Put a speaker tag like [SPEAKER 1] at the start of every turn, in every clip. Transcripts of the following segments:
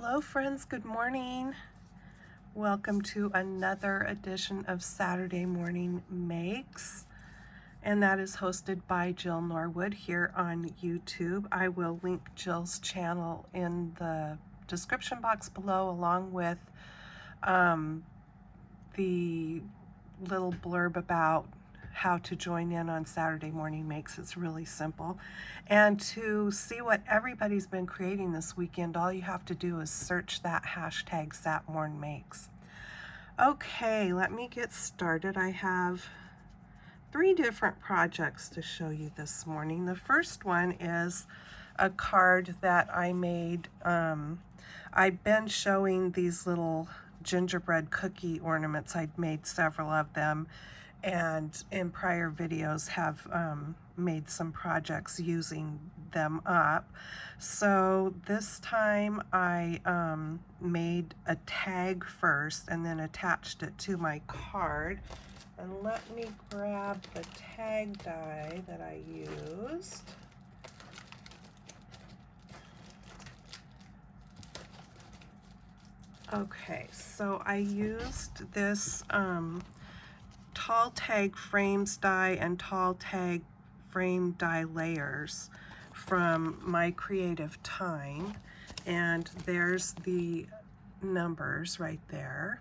[SPEAKER 1] Hello friends, good morning. Welcome to another edition of Saturday Morning Makes, and that is hosted by Jill Norwood here on YouTube. I will link Jill's channel in the description box below, along with the little blurb about how to join in on Saturday Morning Makes. It's really simple. And to see what everybody's been creating this weekend, all you have to do is search that hashtag SatMornMakes. Okay, let me get started. I have 3 different projects to show you this morning. The first one is a card that I made. I've been showing these little gingerbread cookie ornaments. I'd made several of them, and in prior videos have made some projects using them up. So this time I made a tag first and then attached it to my card. And let me grab the tag die that I used. Okay, so I used this tall tag frames die and tall tag frame die layers from My Creative Time, and there's the numbers right there.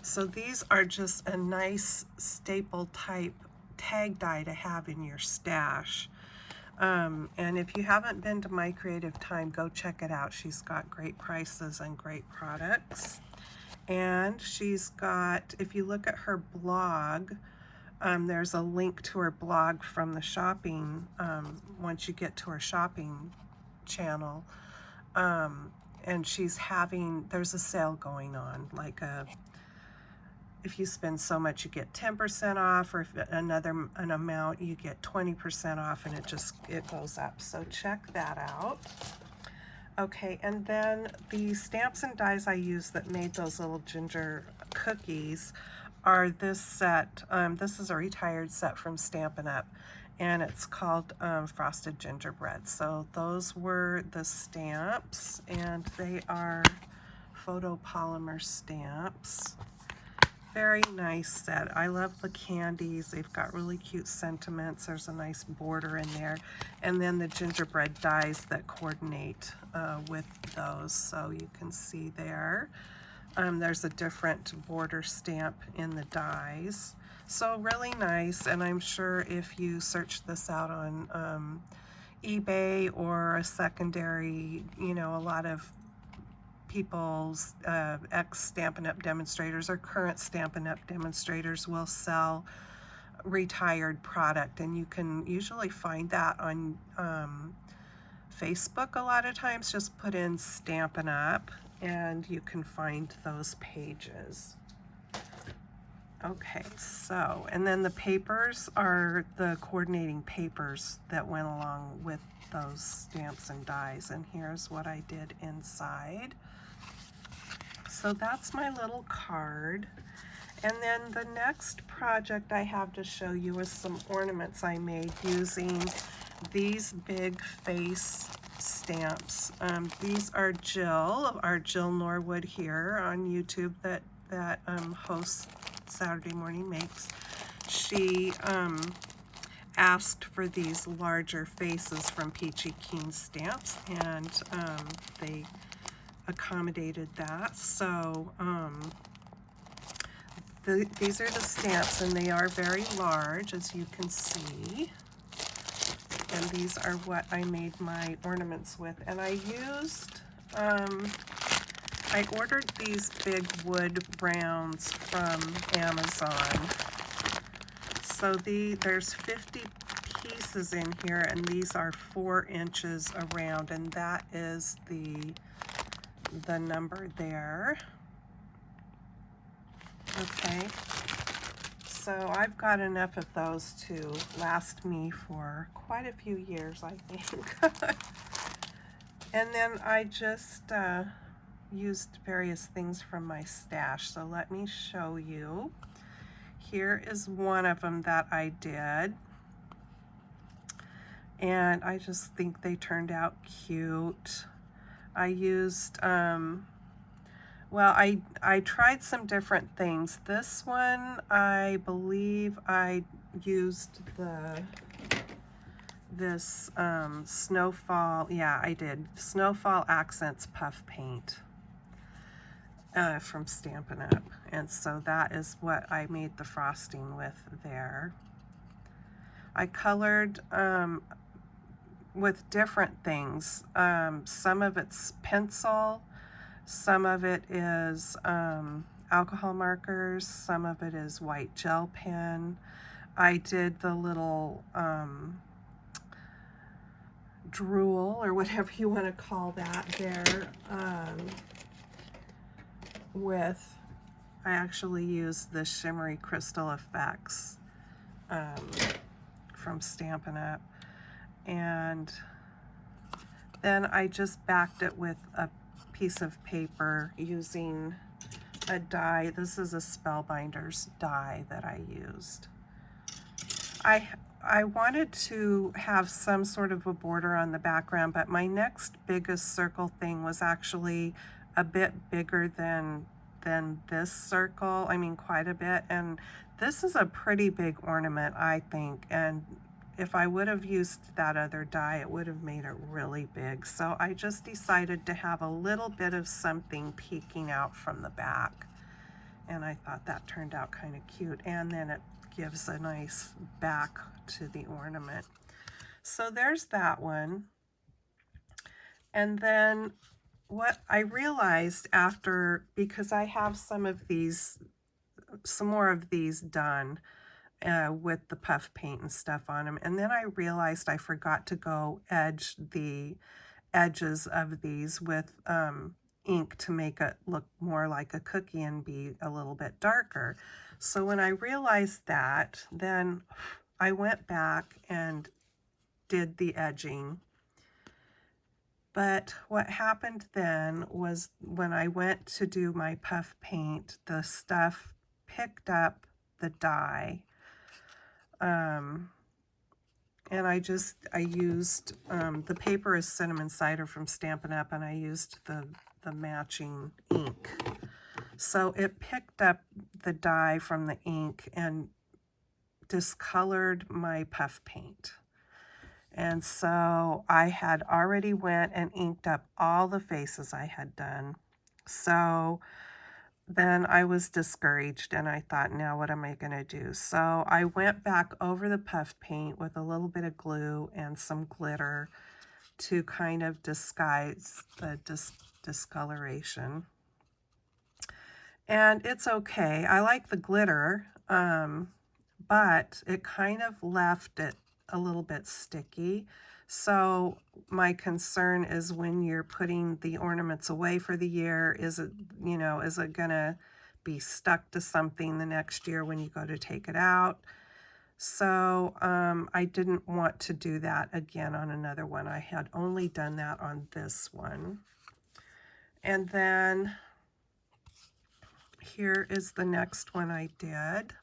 [SPEAKER 1] So these are just a nice staple type tag die to have in your stash. And if you haven't been to My Creative Time, go check it out. She's got great prices and great products. And she's got, if you look at her blog, there's a link to her blog from the shopping, once you get to her shopping channel. And she's having, there's a sale going on, like if you spend so much you get 10% off, or if an amount you get 20% off, and it goes up. So check that out. Okay, and then the stamps and dies I used that made those little ginger cookies are this set. This is a retired set from Stampin' Up, and it's called Frosted Gingerbread. So those were the stamps, and they are photopolymer stamps. Very nice set. I love the candies. They've got really cute sentiments. There's a nice border in there. And then the gingerbread dies that coordinate with those. So you can see there. There's a different border stamp in the dies. So really nice. And I'm sure if you search this out on eBay or a secondary, a lot of people's ex-Stampin' Up! Demonstrators or current Stampin' Up! Demonstrators will sell retired product, and you can usually find that on Facebook a lot of times. Just put in Stampin' Up! And you can find those pages. Okay, so, and then the papers are the coordinating papers that went along with those stamps and dies, and here's what I did inside. So that's my little card. And then the next project I have to show you is some ornaments I made using these big face stamps. These are Jill Norwood here on YouTube that hosts Saturday Morning Makes. She asked for these larger faces from Peachy Keen Stamps, and they accommodated that. So these are the stamps, and they are very large, as you can see. And these are what I made my ornaments with. And I used, I ordered these big wood rounds from Amazon. So there's 50 pieces in here, and these are 4 inches around, and that is the number there. Okay, so I've got enough of those to last me for quite a few years, I think. And then I just used various things from my stash, so let me show you. Here is one of them that I did, and I just think they turned out cute. I used, well, I tried some different things. This one, I believe I used this Snowfall, yeah, I did. Snowfall Accents Puff Paint from Stampin' Up. And so that is what I made the frosting with there. I colored with different things. Some of it's pencil, some of it is alcohol markers, some of it is white gel pen. I did the little drool, or whatever you want to call that there, I actually used the Shimmery Crystal Effects from Stampin' Up. And then I just backed it with a piece of paper using a die. This is a Spellbinders die that I used. I wanted to have some sort of a border on the background, but my next biggest circle thing was actually a bit bigger than this circle. I mean, quite a bit. And this is a pretty big ornament, I think. And if I would have used that other die, it would have made it really big. So I just decided to have a little bit of something peeking out from the back. And I thought that turned out kind of cute. And then it gives a nice back to the ornament. So there's that one. And then what I realized after, because I have some more of these done with the puff paint and stuff on them, and then I realized I forgot to go edge the edges of these with ink to make it look more like a cookie and be a little bit darker. So when I realized that, then I went back and did the edging. But what happened then was when I went to do my puff paint, the stuff picked up the dye. And I used, the paper is Cinnamon Cider from Stampin' Up, and I used the matching ink. So it picked up the dye from the ink and discolored my puff paint. And so I had already went and inked up all the faces I had done. So then I was discouraged and I thought, now what am I going to do? So I went back over the puff paint with a little bit of glue and some glitter to kind of disguise the discoloration. And it's okay. I like the glitter, but it kind of left it a little bit sticky. So my concern is when you're putting the ornaments away for the year, is it gonna be stuck to something the next year when you go to take it out? So I didn't want to do that again on another one. I had only done that on this one. And then here is the next one I did.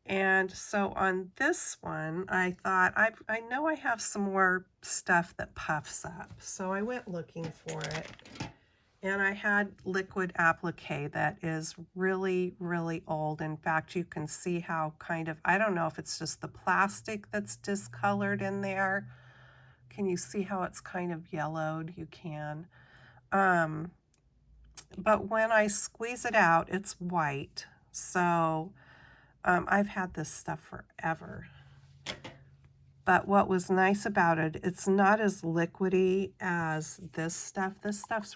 [SPEAKER 1] And so on this one, I thought, I know I have some more stuff that puffs up. So I went looking for it. And I had liquid applique that is really, really old. In fact, you can see how kind of, I don't know if it's just the plastic that's discolored in there. Can you see how it's kind of yellowed? You can. But when I squeeze it out, it's white. So I've had this stuff forever. But what was nice about it, it's not as liquidy as this stuff. This stuff's,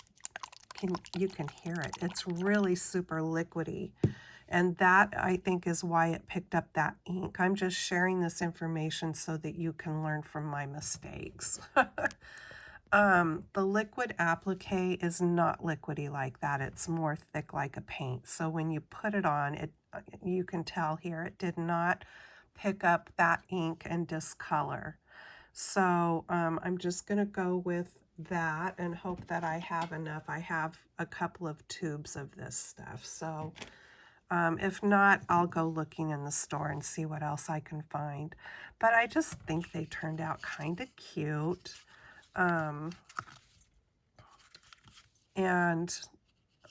[SPEAKER 1] you can hear it. It's really super liquidy. And that, I think, is why it picked up that ink. I'm just sharing this information so that you can learn from my mistakes. The liquid applique is not liquidy like that. It's more thick like a paint. So when you put it on, you can tell here it did not pick up that ink and discolor. So I'm just going to go with that and hope that I have enough. I have a couple of tubes of this stuff. So if not, I'll go looking in the store and see what else I can find. But I just think they turned out kind of cute. And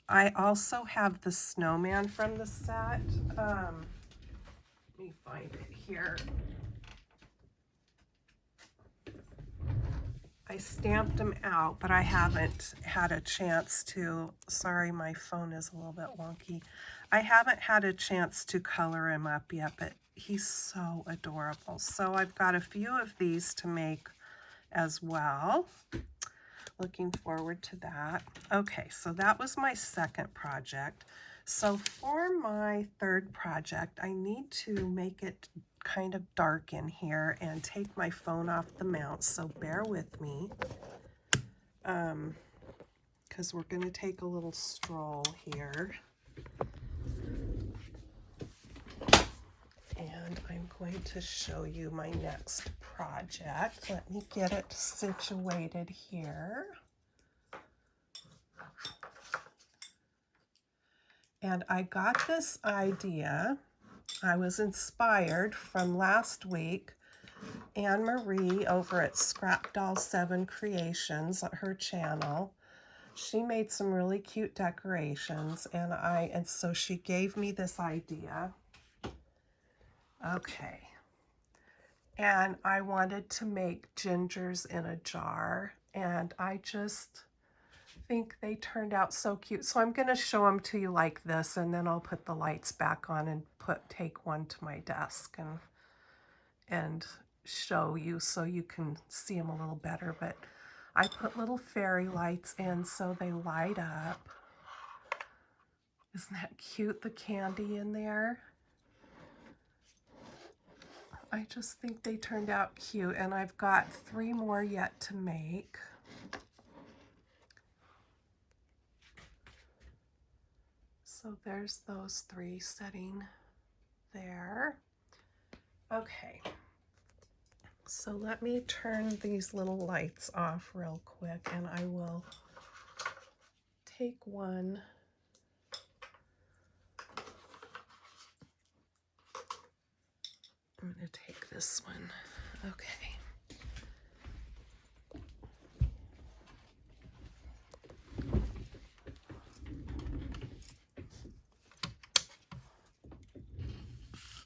[SPEAKER 1] I also have the snowman from the set. Let me find it here. I stamped them out, but I haven't had a chance to, sorry, my phone is a little bit wonky. I haven't had a chance to color him up yet, but he's so adorable. So I've got a few of these to make as well. Looking forward to that. Okay, so that was my second project. So for my third project, I need to make it kind of dark in here and take my phone off the mount, so bear with me. Because we're going to take a little stroll here. And I'm going to show you my next project. Let me get it situated here. And I got this idea. I was inspired from last week. Anne Marie over at Scrap Doll 7 Creations, her channel, she made some really cute decorations, and so she gave me this idea. Okay. And I wanted to make gingers in a jar, and I just think they turned out so cute. So I'm going to show them to you like this, and then I'll put the lights back on and take one to my desk and show you so you can see them a little better. But I put little fairy lights in so they light up. Isn't that cute, the candy in there? I just think they turned out cute, and I've got 3 more yet to make. So there's those 3 setting there. Okay, so let me turn these little lights off real quick, and I will take one. I'm going to take this one. Okay.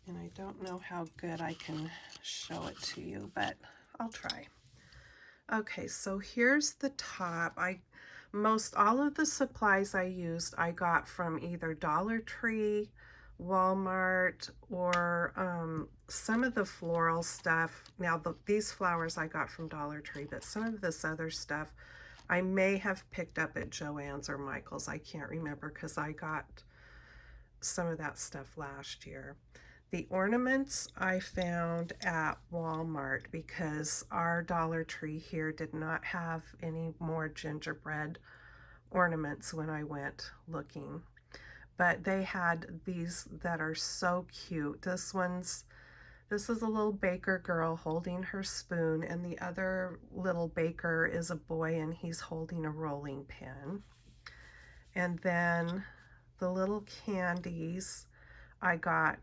[SPEAKER 1] And I don't know how good I can show it to you, but I'll try. Okay, so here's the top. Most all of the supplies I used I got from either Dollar Tree, Walmart, or some of the floral stuff. Now these flowers I got from Dollar Tree, but some of this other stuff I may have picked up at Joann's or Michael's. I can't remember because I got some of that stuff last year. The ornaments I found at Walmart because our Dollar Tree here did not have any more gingerbread ornaments when I went looking. But they had these that are so cute. This is a little baker girl holding her spoon, and the other little baker is a boy and he's holding a rolling pin. And then the little candies, I got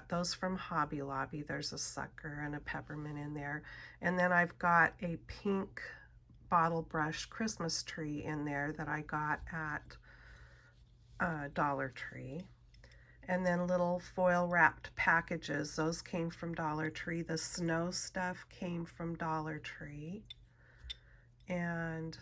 [SPEAKER 1] those from Hobby Lobby. There's a sucker and a peppermint in there. And then I've got a pink bottle brush Christmas tree in there that I got at Dollar Tree. And then little foil wrapped packages. Those came from Dollar Tree. The snow stuff came from Dollar Tree. And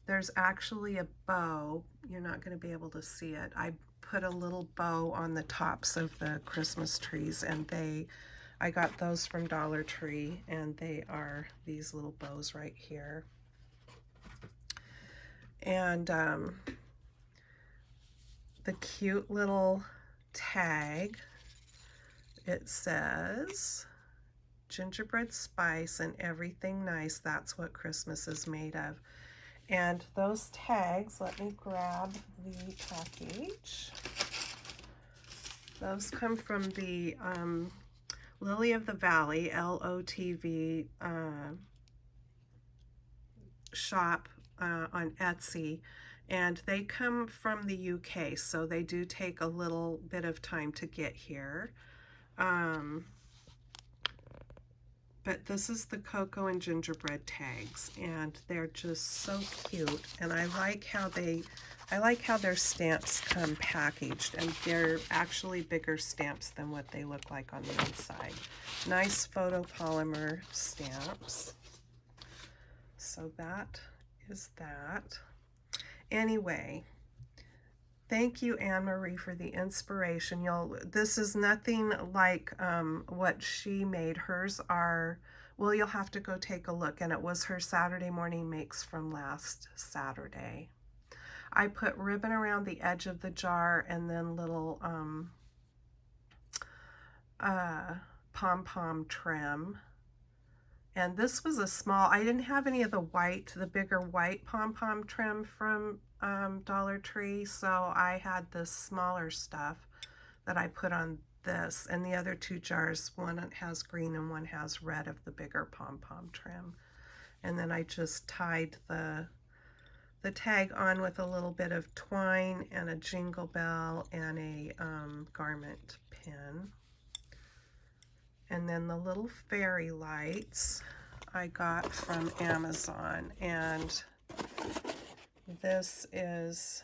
[SPEAKER 1] there's actually a bow. You're not going to be able to see it. I put a little bow on the tops of the Christmas trees, and I got those from Dollar Tree, and they are these little bows right here. And the cute little tag, it says gingerbread spice and everything nice, that's what Christmas is made of. And those tags, let me grab the package. Those come from the Lily of the Valley, LOTV shop on Etsy. And they come from the UK, so they do take a little bit of time to get here. But this is the cocoa and gingerbread tags, and they're just so cute. And I like how their stamps come packaged, and they're actually bigger stamps than what they look like on the inside. Nice photopolymer stamps. So that is that. Anyway, thank you, Anne-Marie, for the inspiration. This is nothing like what she made. Hers are, well, you'll have to go take a look, and it was her Saturday morning makes from last Saturday. I put ribbon around the edge of the jar and then little pom-pom trim. And this was a small, I didn't have any of the bigger white pom-pom trim from Dollar Tree, so I had the smaller stuff that I put on this. And the other two jars, one has green and one has red of the bigger pom-pom trim. And then I just tied the tag on with a little bit of twine and a jingle bell and a garment pin. And then the little fairy lights I got from Amazon, and this is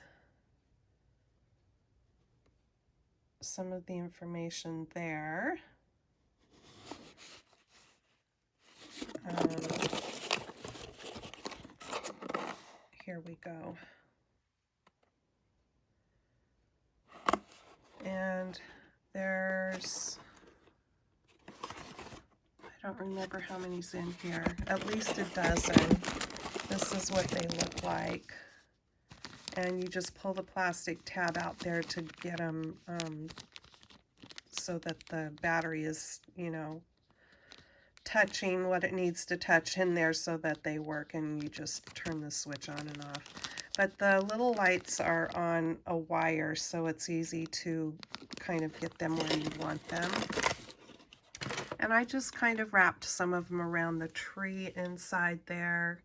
[SPEAKER 1] some of the information there. Here we go. And there's, I don't remember how many's in here, at least a dozen. This is what they look like. And you just pull the plastic tab out there to get them so that the battery is, you know, touching what it needs to touch in there so that they work, and you just turn the switch on and off. But the little lights are on a wire, so it's easy to kind of get them where you want them. And I just kind of wrapped some of them around the tree inside there,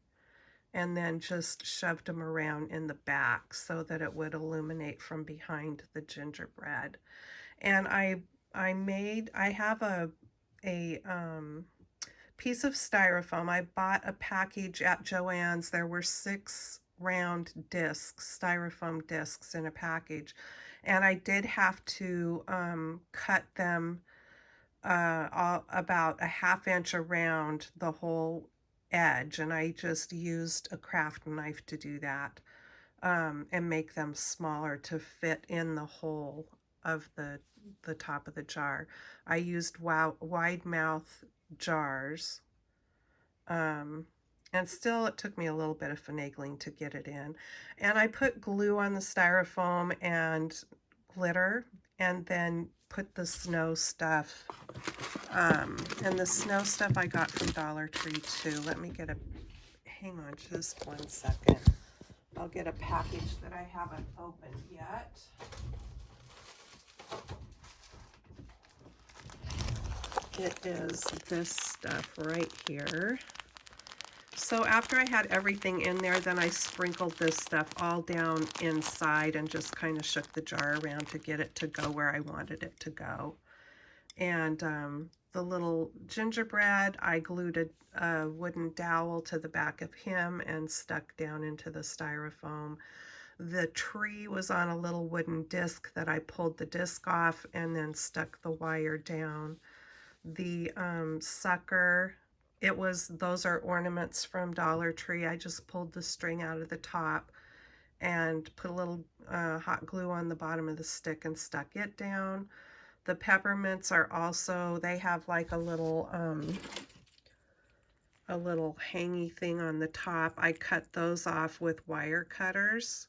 [SPEAKER 1] and then just shoved them around in the back so that it would illuminate from behind the gingerbread. And I have a piece of styrofoam. I bought a package at Joann's. There were 6 round discs, styrofoam discs in a package, and I did have to cut them about a 1/2 inch around the whole edge, and I just used a craft knife to do that, and make them smaller to fit in the hole of the top of the jar. I used wide mouth jars, and still it took me a little bit of finagling to get it in. And I put glue on the styrofoam and glitter, and then put the snow stuff, and the snow stuff I got from Dollar Tree too. Let me get hang on just 1 second. I'll get a package that I haven't opened yet. It is this stuff right here. So after I had everything in there, then I sprinkled this stuff all down inside and just kind of shook the jar around to get it to go where I wanted it to go. And the little gingerbread, I glued a wooden dowel to the back of him and stuck down into the styrofoam. The tree was on a little wooden disc that I pulled the disc off and then stuck the wire down. The sucker, those are ornaments from Dollar Tree. I just pulled the string out of the top and put a little hot glue on the bottom of the stick and stuck it down. The peppermints are also, they have like a little hangy thing on the top. I cut those off with wire cutters,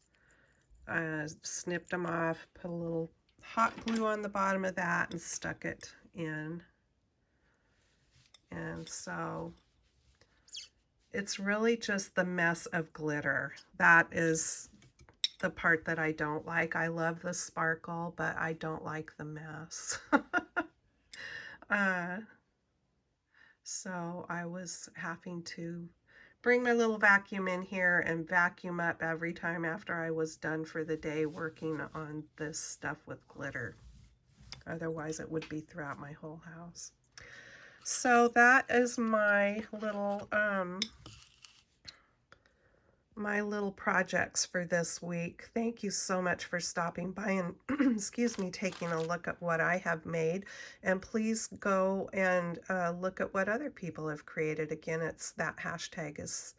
[SPEAKER 1] snipped them off, put a little hot glue on the bottom of that and stuck it in. And so it's really just the mess of glitter. That is the part that I don't like. I love the sparkle, but I don't like the mess. So I was having to bring my little vacuum in here and vacuum up every time after I was done for the day working on this stuff with glitter. Otherwise it would be throughout my whole house. So that is my little projects for this week. Thank you so much for stopping by and excuse me, taking a look at what I have made. And please go and look at what other people have created. Again, it's that hashtag is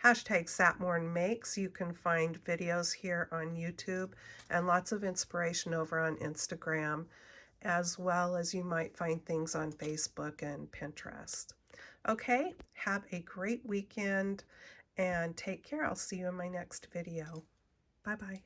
[SPEAKER 1] hashtag Satmorn Makes. You can find videos here on YouTube and lots of inspiration over on Instagram, as well as you might find things on Facebook and Pinterest. Okay, have a great weekend and take care. I'll see you in my next video. Bye-bye.